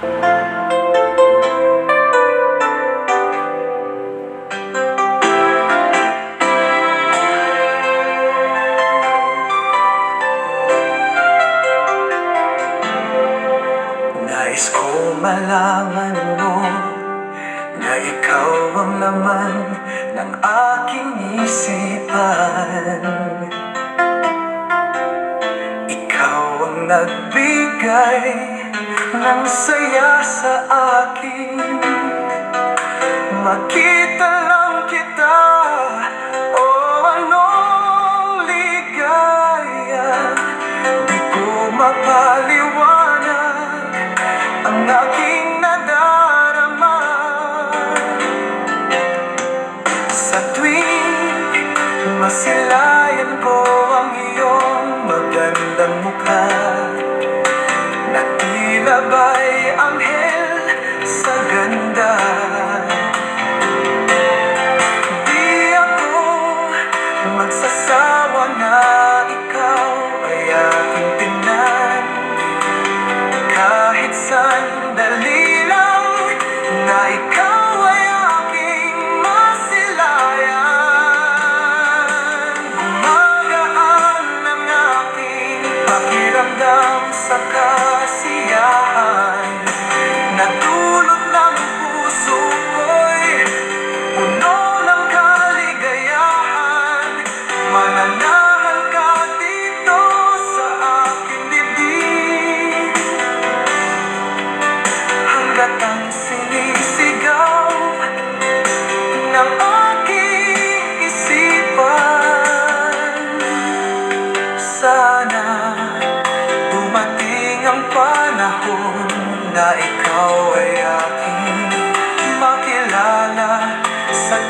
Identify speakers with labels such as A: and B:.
A: Nais ko malaman mo na ikaw ang laman ng aking isipan. Ikaw ang nagbigay ng saya sa akin. Makita lang kita, o anong ligaya. Di ko mapaliwanag ang aking nadarama. Sa tuwing masilayan ko ang iyong magandang mukha, na tila ba'y anghel sa ganda. Di ako magsasawa na ikaw ay aking tingnan, kahit sandali lang na ikaw ay aking masilayan. Gumagaan ang aking pakiramdam sa kasiyahan, natulog ng puso ko'y puno ng kaligayahan. Mananahan ka dito sa aking dibdib, hanggat ang sinisigaw ng aking isipan. Sana dumating ang panahon na ikaw ay aking makilala sa